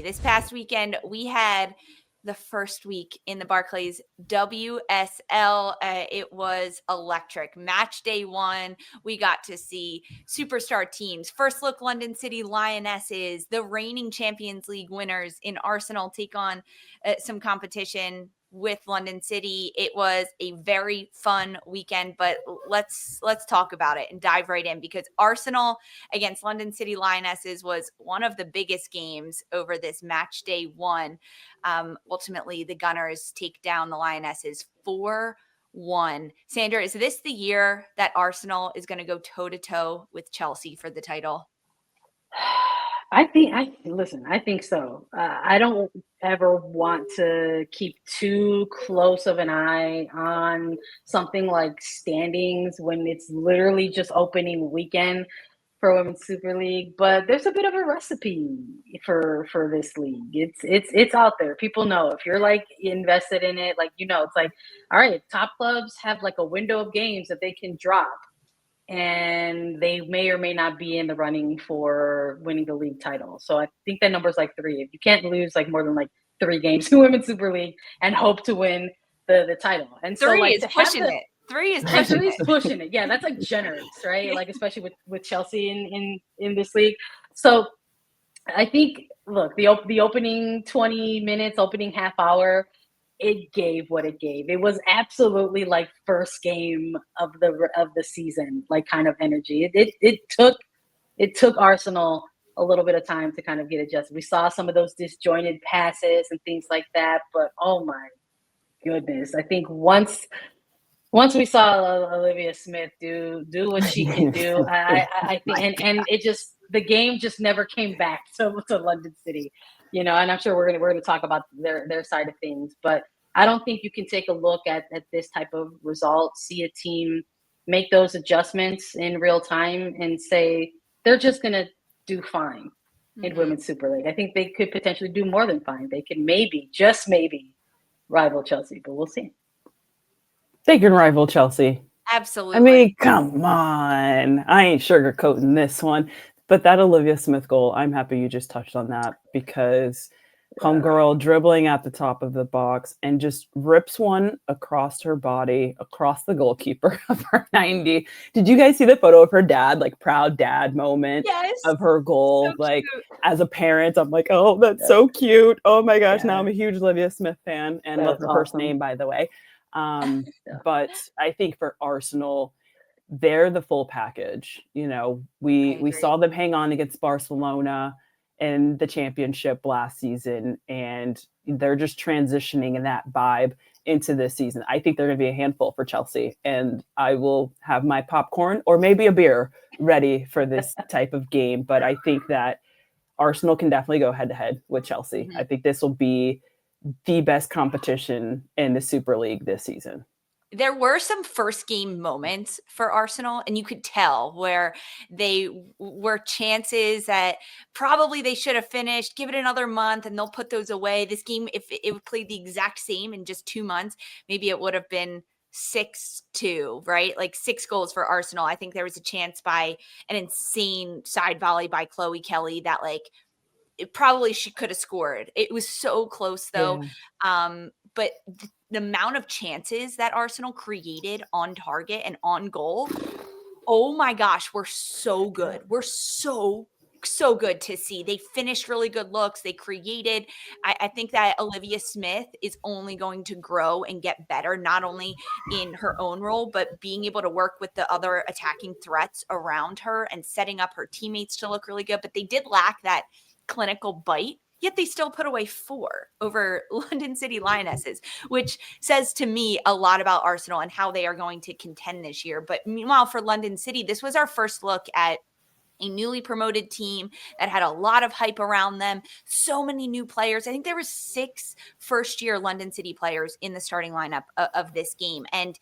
This past weekend, we had the first week in the Barclays WSL. It was electric. Match day 1, we got to see superstar teams. First look London City Lionesses, the reigning Champions League winners in Arsenal, take on some competition with London City. It was a very fun weekend, but let's talk about it and dive right in, because Arsenal against London City Lionesses was one of the biggest games over this match day 1. Ultimately, the Gunners take down the Lionesses 4-1. Sandra, is this the year that Arsenal is going to go toe-to-toe with Chelsea for the title? I think so. I don't ever want to keep too close of an eye on something like standings when it's literally just opening weekend for Women's Super League. But there's a bit of a recipe for this league. It's out there. People know if you're like invested in it, like, it's like, all right, top clubs have like a window of games that they can drop, and they may or may not be in the running for winning the league title. So I think that number's like 3. If you can't lose like more than like 3 games in Women's Super League and hope to win the title. And 3 so like is pushing it. 3 is pushing it. Yeah, that's like generous, right? Like especially with Chelsea in this league. So I think, look, the opening 20 minutes, opening half hour, it gave what it gave. It was absolutely like first game of the season, like kind of energy. It took Arsenal a little bit of time to kind of get adjusted. We saw some of those disjointed passes and things like that, but oh my goodness, I think once we saw Olivia Smith do what she can do, I think, and it just, the game just never came back to London City, and I'm sure we're gonna talk about their side of things, but I don't think you can take a look at this type of result, see a team make those adjustments in real time and say they're just gonna do fine in Women's Super League. I think they could potentially do more than fine. They could just maybe rival Chelsea, but we'll see. They can rival Chelsea. Absolutely. I mean, come on. I ain't sugarcoating this one. But that Olivia Smith goal, I'm happy you just touched on that, because homegirl dribbling at the top of the box and just rips one across her body, across the goalkeeper of her 90. Did you guys see the photo of her dad, like proud dad moment of her goal? So like cute. As a parent, I'm like, oh, that's so cute. Oh my gosh, now I'm a huge Olivia Smith fan, and love her first name, by the way. But I think for Arsenal, they're the full package. We saw them hang on against Barcelona in the championship last season, and they're just transitioning in that vibe into this season. I think they're going to be a handful for Chelsea, and I will have my popcorn or maybe a beer ready for this type of game. But I think that Arsenal can definitely go head to head with Chelsea. I think this will be the best competition in the Super League this season. There were some first game moments for Arsenal, and you could tell where they were chances that probably they should have finished. Give it another month and they'll put those away. This game, if it played the exact same in just 2 months, maybe it would have been 6-2, right? Like 6 goals for Arsenal. I think there was a chance by an insane side volley by Chloe Kelly that she could have scored. It was so close though. Yeah. But the amount of chances that Arsenal created on target and on goal, oh my gosh, we're so good. We're so good to see. They finished really good looks. They created. I think that Olivia Smith is only going to grow and get better, not only in her own role, but being able to work with the other attacking threats around her and setting up her teammates to look really good. But they did lack that clinical bite, yet they still put away 4 over London City Lionesses, which says to me a lot about Arsenal and how they are going to contend this year. But meanwhile, for London City, this was our first look at a newly promoted team that had a lot of hype around them. So many new players. I think there was 6 first-year London City players in the starting lineup of this game. And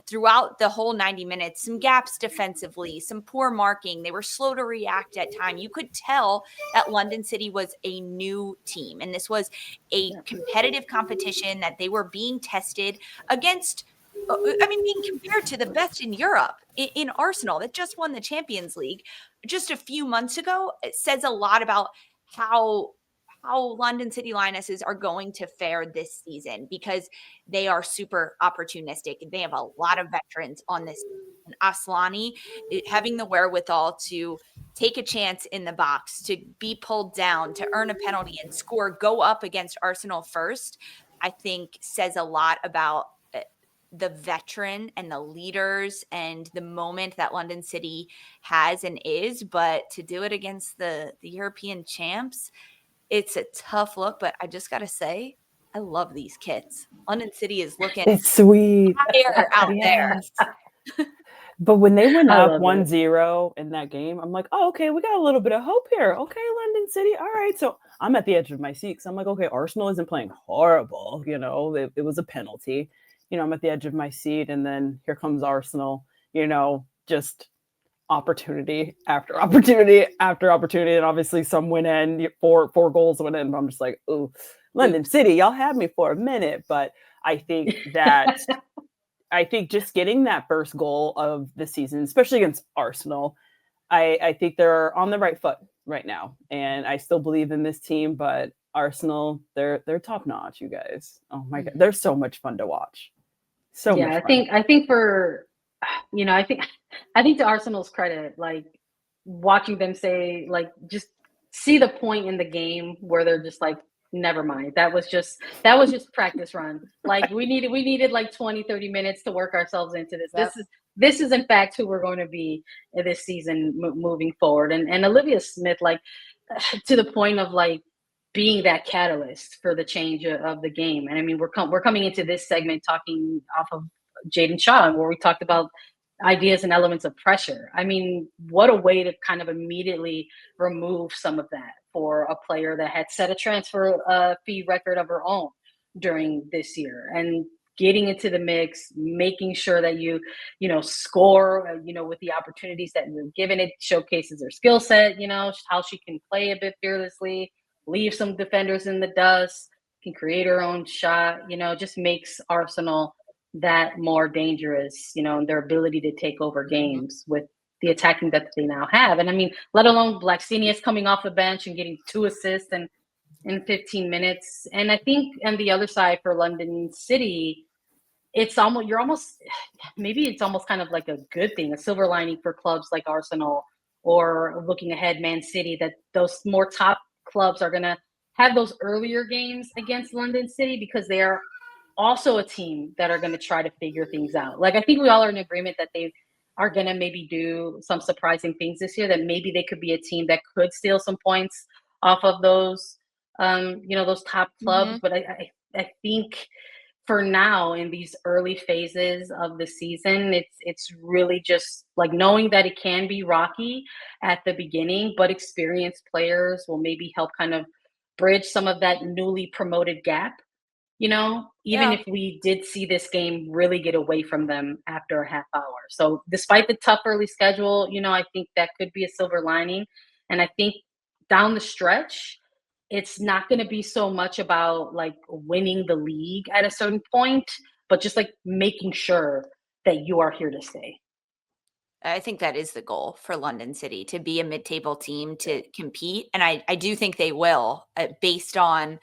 throughout the whole 90 minutes, some gaps defensively, some poor marking. They were slow to react at time. You could tell that London City was a new team, and this was a competitive competition that they were being tested against. Being compared to the best in Europe in Arsenal that just won the Champions League just a few months ago. It says a lot about how how London City Lionesses are going to fare this season because they are super opportunistic. They have a lot of veterans on this. And Aslani having the wherewithal to take a chance in the box, to be pulled down, to earn a penalty and score, go up against Arsenal first, I think says a lot about the veteran and the leaders and the moment that London City has and is. But to do it against the European champs, it's a tough look. But I just got to say, I love these kits. London City is looking It's sweet. fire out there. Yes. But when they went I up love it. 1-0 in that game, I'm like, oh, okay, we got a little bit of hope here. Okay, London City. All right. So I'm at the edge of my seat. So I'm like, okay, Arsenal isn't playing horrible. You know, it was a penalty. You know, I'm at the edge of my seat. And then here comes Arsenal, you know, just opportunity after opportunity after opportunity. And obviously some went in, four goals went in. But I'm just like, ooh, London City, y'all had me for a minute. But I think that just getting that first goal of the season, especially against Arsenal, I think they're on the right foot right now. And I still believe in this team, but Arsenal, they're top notch, you guys. Oh my God. They're so much fun to watch. So much fun. I think for, you know, I think to Arsenal's credit, like watching them say, like, just see the point in the game where they're just like, never mind. That was just practice run. Like we needed like 20, 30 minutes to work ourselves into this. Yep. This is in fact who we're going to be this season moving forward. And Olivia Smith, like to the point of like being that catalyst for the change of the game. And I mean, we're coming into this segment talking off of Jaden Shaw, where we talked about ideas and elements of pressure. I mean, what a way to kind of immediately remove some of that for a player that had set a transfer fee record of her own during this year, and getting into the mix, making sure that you score, with the opportunities that you're given. It showcases her skill set, how she can play a bit fearlessly, leave some defenders in the dust, can create her own shot, just makes Arsenal that more dangerous, and their ability to take over games with the attacking that they now have. And I mean, let alone Blacksinius coming off the bench and getting 2 assists in 15 minutes. And I think on the other side for London City, it's almost kind of like a good thing, a silver lining for clubs like Arsenal, or looking ahead, Man City, that those more top clubs are going to have those earlier games against London City, because they are also a team that are going to try to figure things out. Like, I think we all are in agreement that they are going to maybe do some surprising things this year, that maybe they could be a team that could steal some points off of those, those top clubs. But I think for now, in these early phases of the season, it's really just like knowing that it can be rocky at the beginning, but experienced players will maybe help kind of bridge some of that newly promoted gap. If we did see this game really get away from them after a half hour. So despite the tough early schedule, I think that could be a silver lining. And I think down the stretch, it's not going to be so much about like winning the league at a certain point, but just like making sure that you are here to stay. I think that is the goal for London City, to be a mid-table team, to compete. And I do think they will, based on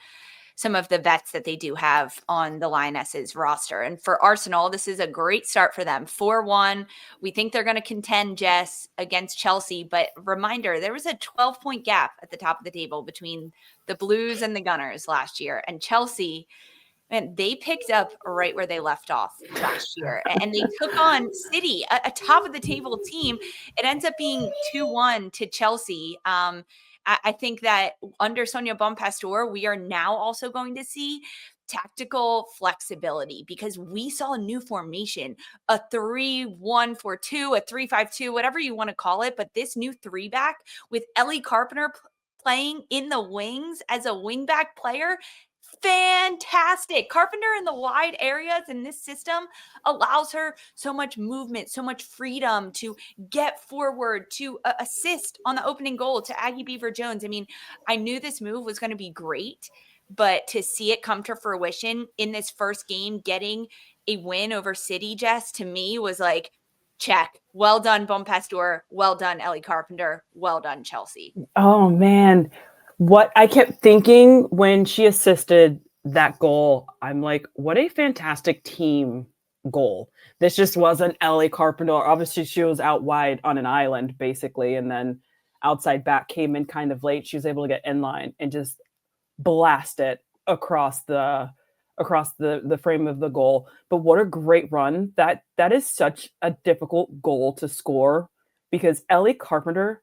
some of the vets that they do have on the Lionesses roster. And for Arsenal, this is a great start for them. 4-1. We think they're going to contend, Jess, against Chelsea. But reminder, there was a 12-point gap at the top of the table between the Blues and the Gunners last year. And Chelsea, man, they picked up right where they left off last year. And they took on City, a top of the table team. It ends up being 2-1 to Chelsea. I think that under Sonia Bonpastor, we are now also going to see tactical flexibility, because we saw a new formation, a 3-1-4-2, a 3-5-2, whatever you want to call it. But this new 3-back with Ellie Carpenter playing in the wings as a wing-back player, fantastic. Carpenter in the wide areas in this system allows her so much movement, so much freedom to get forward, to assist on the opening goal to Aggie Beaver-Jones. I mean, I knew this move was going to be great, but to see it come to fruition in this first game, getting a win over City, Jess, to me was like, check. Well done, Bonpastor. Well done, Ellie Carpenter. Well done, Chelsea. Oh, man. What I kept thinking when she assisted that goal, I'm like, what a fantastic team goal. This just wasn't Ellie Carpenter. Obviously, she was out wide on an island, basically, and then outside back came in kind of late. She was able to get in line and just blast it across the frame of the goal. But what a great run. That is such a difficult goal to score because Ellie Carpenter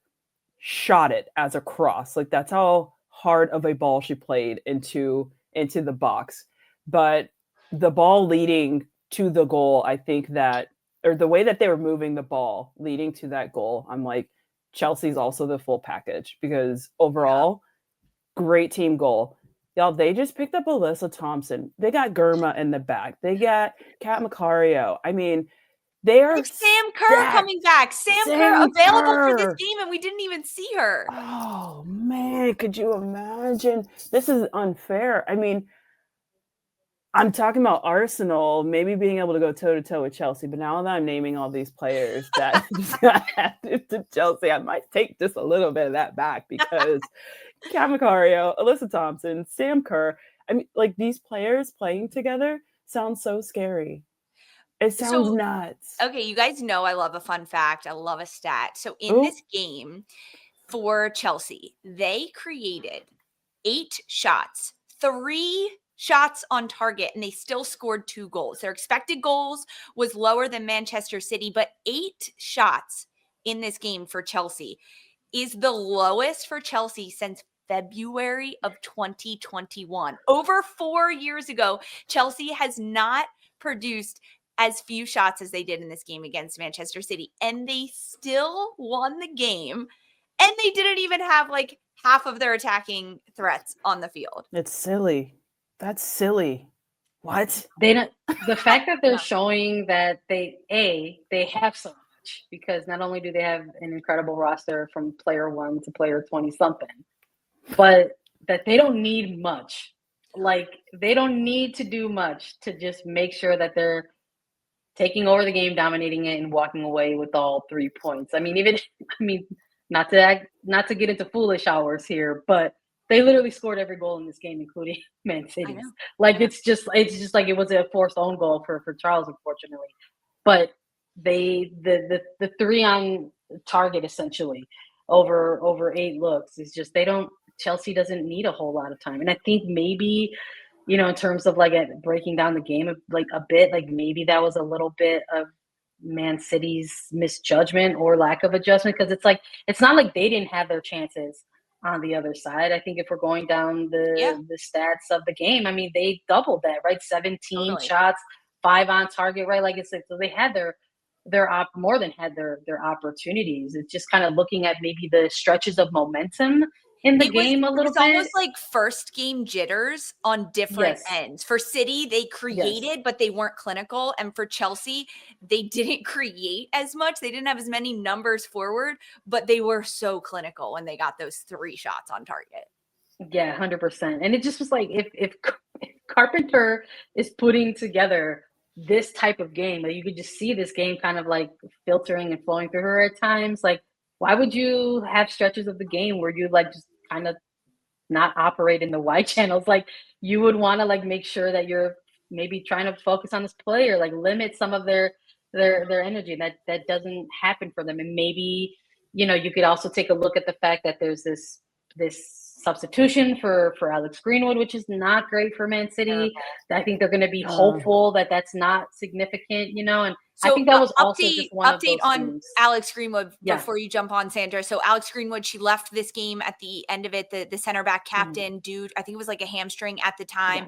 shot it as a cross. Like that's how hard of a ball she played into the box. But the ball leading to the goal, I think that, or the way that they were moving the ball leading to that goal, I'm like, Chelsea's also the full package because overall, great team goal. Y'all, they just picked up Alyssa Thompson. They got Germa in the back. They got Kat Macario. I mean, they are Like Sam Kerr coming back. Sam Kerr available for this game, and we didn't even see her. Oh man, could you imagine? This is unfair. I mean, I'm talking about Arsenal maybe being able to go toe to toe with Chelsea, but now that I'm naming all these players that to Chelsea, I might take just a little bit of that back because Kat Macario, Alyssa Thompson, Sam Kerr. I mean, like these players playing together sounds so scary. It sounds nuts. Okay, you guys know I love a fun fact. I love a stat. So in this game for Chelsea, they created 8 shots, 3 shots on target, and they still scored 2 goals. Their expected goals was lower than Manchester City, but 8 shots in this game for Chelsea is the lowest for Chelsea since February of 2021. Over 4 years ago, Chelsea has not produced as few shots as they did in this game against Manchester City, and they still won the game, and they didn't even have like half of their attacking threats on the field. It's silly. That's silly. What? The fact that they're showing that they have so much, because not only do they have an incredible roster from player 1 to player 20 something, but that they don't need much. Like they don't need to do much to just make sure that they're taking over the game, dominating it, and walking away with all 3 points. I mean, not to get into foolish hours here, but they literally scored every goal in this game, including Man City's. Like it's just like it was a forced own goal for Charles, unfortunately. But the 3 on target essentially over 8 looks is just Chelsea doesn't need a whole lot of time. And I think maybe, you know, in terms of like breaking down the game like a bit, like maybe that was a little bit of Man City's misjudgment or lack of adjustment, because it's not like they didn't have their chances on the other side. I think if we're going down the stats of the game, I mean, they doubled that, right? 17 shots, 5 on target, right? Like it's like, so they had more than had their opportunities. It's just kind of looking at maybe the stretches of momentum in the game a little bit. It's almost like first game jitters on different ends. For City, they created, but they weren't clinical. And for Chelsea, they didn't create as much. They didn't have as many numbers forward, but they were so clinical when they got those 3 shots on target. Yeah, 100%. And it just was like, if Carpenter is putting together this type of game, like you could just see this game kind of like filtering and flowing through her at times. Like, why would you have stretches of the game where you like just kind of not operate in the wide channels? Like you would want to like make sure that you're maybe trying to focus on this player, like limit some of their energy. That doesn't happen for them. And maybe, you know, you could also take a look at the fact that there's this substitution for Alex Greenwood, which is not great for Man City. I think they're going to be hopeful that that's not significant, you know. And so I think that was also just one of those update on things. Alex Greenwood before you jump on, Sandra. So Alex Greenwood, she left this game at the end of it. The center back captain, dude, I think it was like a hamstring at the time.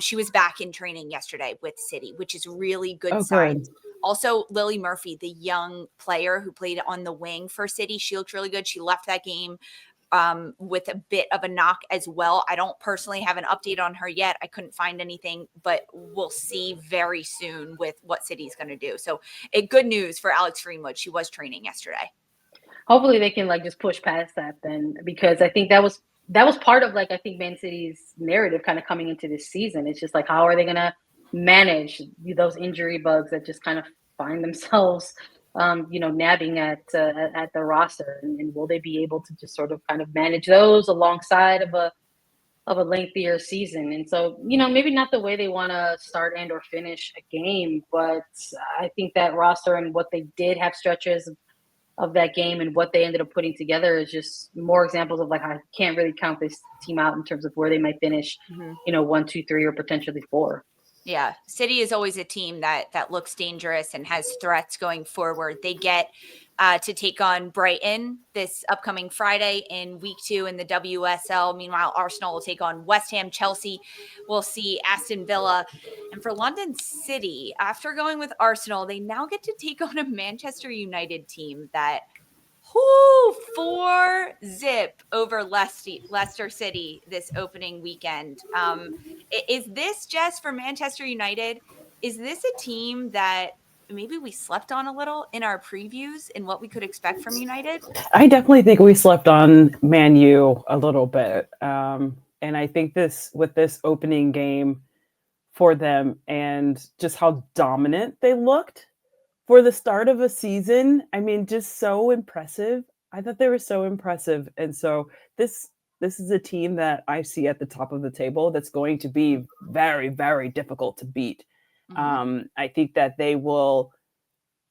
She was back in training yesterday with City, which is really good signs. Also, Lily Murphy, the young player who played on the wing for City, she looked really good. She left that game with a bit of a knock as well. I don't personally have an update on her yet. I couldn't find anything, but we'll see very soon with what City's going to do. So good news for Alex Greenwood. She was training yesterday. Hopefully they can like just push past that then, because I think that was part of like, I think Man City's narrative kind of coming into this season. It's just like, how are they going to manage those injury bugs that just kind of find themselves nabbing at the roster, and will they be able to just sort of kind of manage those alongside of a lengthier season? And so, maybe not the way they want to start and or finish a game, but I think that roster and what they did have stretches of that game and what they ended up putting together is just more examples of, like, I can't really count this team out in terms of where they might finish, 1, 2, 3, or potentially 4. Yeah, City is always a team that looks dangerous and has threats going forward. They get to take on Brighton this upcoming Friday in week 2 in the WSL. Meanwhile, Arsenal will take on West Ham. Chelsea will see Aston Villa. And for London City, after going with Arsenal, they now get to take on a Manchester United team that 4-zip over Leicester City this opening weekend. Is this, Jess, for Manchester United, is this a team that maybe we slept on a little in our previews and what we could expect from United? I definitely think we slept on Man U a little bit. And I think with this opening game for them and just how dominant they looked for the start of a season, I mean, just so impressive. I thought they were so impressive. And so this is a team that I see at the top of the table that's going to be very, very difficult to beat. I think that they will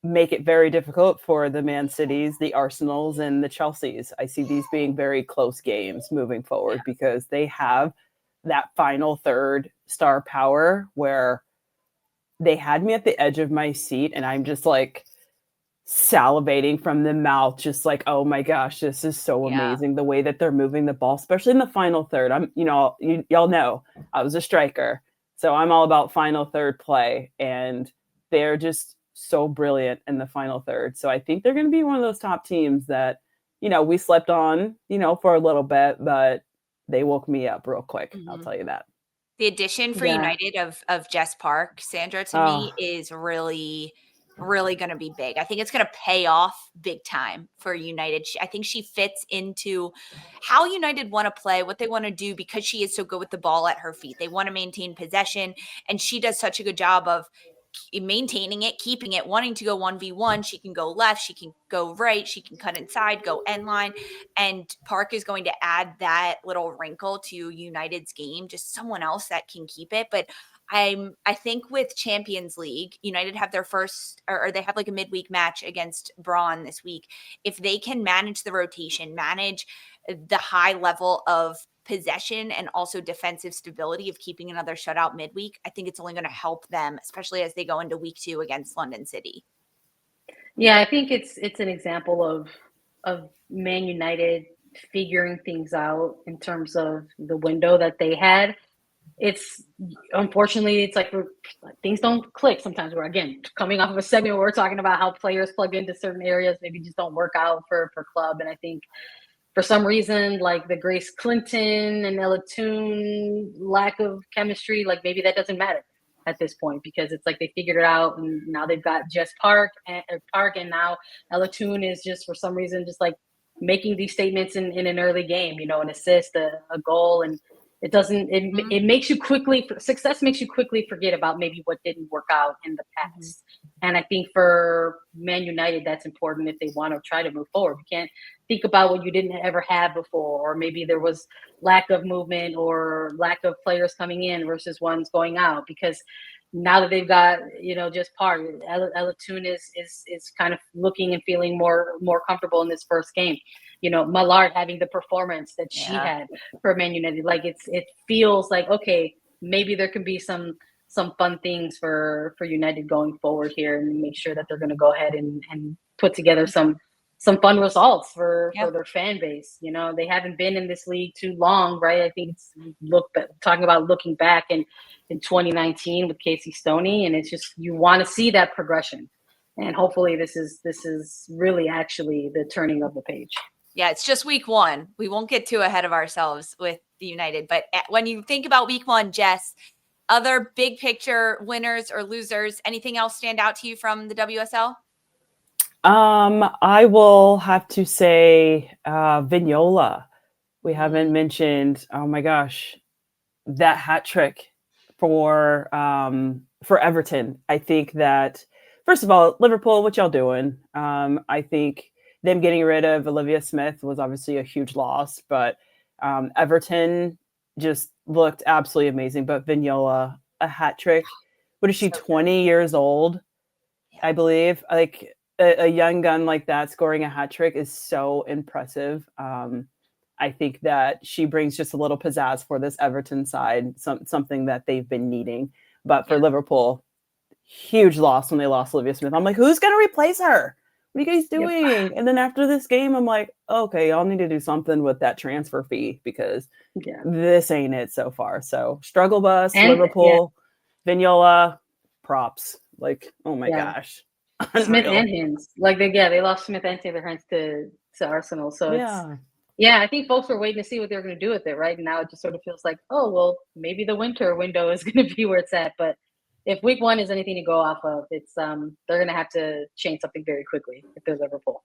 make it very difficult for the Man Cities, the Arsenals, and the Chelseas. I see these being very close games moving forward because they have that final third star power where they had me at the edge of my seat and I'm just like salivating from the mouth, just like, oh my gosh, this is so amazing. The way that they're moving the ball, especially in the final third. Y'all know I was a striker, so I'm all about final third play, and they're just so brilliant in the final third. So I think they're going to be one of those top teams that, we slept on, for a little bit, but they woke me up real quick. I'll tell you that. The addition for United of Jess Park, Sandra, to me is really, really going to be big. I think it's going to pay off big time for United. I think she fits into how United want to play, what they want to do, because she is so good with the ball at her feet. They want to maintain possession, and she does such a good job of maintaining it, keeping it, wanting to go 1v1. She can go left, she can go right, she can cut inside, go end line. And Park is going to add that little wrinkle to United's game, just someone else that can keep it. But I think with Champions League, United have their first, or they have like a midweek match against Braun this week. If they can manage the rotation, manage the high level of possession and also defensive stability of keeping another shutout midweek, I think it's only going to help them, especially as they go into week 2 against London City. Yeah, I think it's an example of Man United figuring things out in terms of the window that they had. It's unfortunately, it's like things don't click sometimes. We're, again, coming off of a segment where we're talking about how players plug into certain areas, maybe just don't work out for club. And I think for some reason, like the Grace Clinton and Ella Toon lack of chemistry, like maybe that doesn't matter at this point, because it's like they figured it out, and now they've got Jess Park, and now Ella Toon is just, for some reason, just like making these statements in an early game, an assist, a goal, and it doesn't, it makes you quickly, success makes you quickly forget about maybe what didn't work out in the past. And I think for Man United, that's important if they want to try to move forward. You can't think about what you didn't ever have before, or maybe there was lack of movement or lack of players coming in versus ones going out, because now that they've got, just Park, Ella Toon is kind of looking and feeling more comfortable in this first game. Mallard having the performance that she had for Man United, like it feels like, okay, maybe there can be some fun things for United going forward here, and make sure that they're going to go ahead and put together some fun results for their fan base. They haven't been in this league too long, right? I think it's talking about looking back in 2019 with Casey Stoney, and it's just, you want to see that progression, and hopefully this is really actually the turning of the page. Yeah, it's just week 1. We won't get too ahead of ourselves with the United, but when you think about week 1, Jess, other big picture winners or losers, anything else stand out to you from the WSL? I will have to say Vignola. We haven't mentioned, oh my gosh, that hat trick for Everton. I think that first of all, Liverpool, what y'all doing? I think them getting rid of Olivia Smith was obviously a huge loss, but Everton just looked absolutely amazing. But Vignola, a hat trick. What is she, 20 years old? I believe. Like a young gun like that scoring a hat trick is so impressive. I think that she brings just a little pizzazz for this Everton side, something that they've been needing. But for Liverpool, huge loss when they lost Olivia Smith. I'm like, who's going to replace her? What are you guys doing? Yep. And then after this game, I'm like, okay, y'all need to do something with that transfer fee because this ain't it so far. So struggle bus, and, Liverpool, Vignola, props. Like, oh my gosh. Smith and Hins. Like they lost Smith and Taylor Hines to Arsenal. So I think folks were waiting to see what they were going to do with it, right? And now it just sort of feels like, oh, well, maybe the winter window is going to be where it's at. But if week one is anything to go off of, it's they're going to have to change something very quickly if there's Liverpool.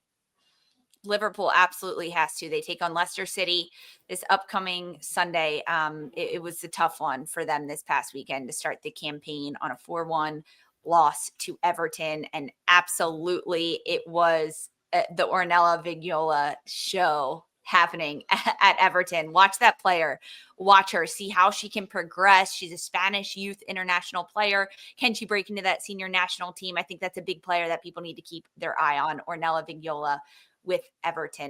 Liverpool absolutely has to. They take on Leicester City this upcoming Sunday. It was a tough one for them this past weekend to start the campaign on a 4-1 loss to Everton. And absolutely, it was the Ornella Vignola show happening at Everton. Watch that player. Watch her. See how she can progress. She's a Spanish youth international player. Can she break into that senior national team? I think that's a big player that people need to keep their eye on. Ornella Vignola with Everton.